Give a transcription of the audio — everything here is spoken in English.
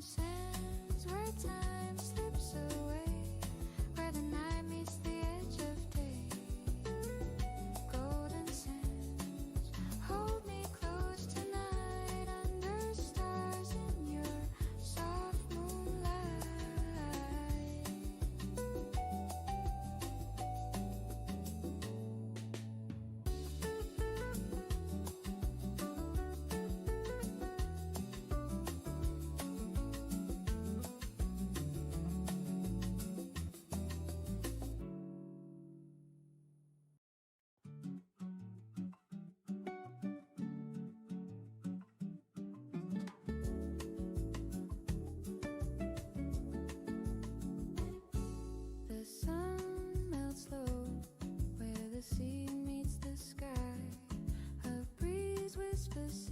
sands where time slips away, where the night meets the edge of day. Golden sands, hold me close tonight under stars in your soft moonlight. The sun melts low where the sea meets the sky. A breeze whispers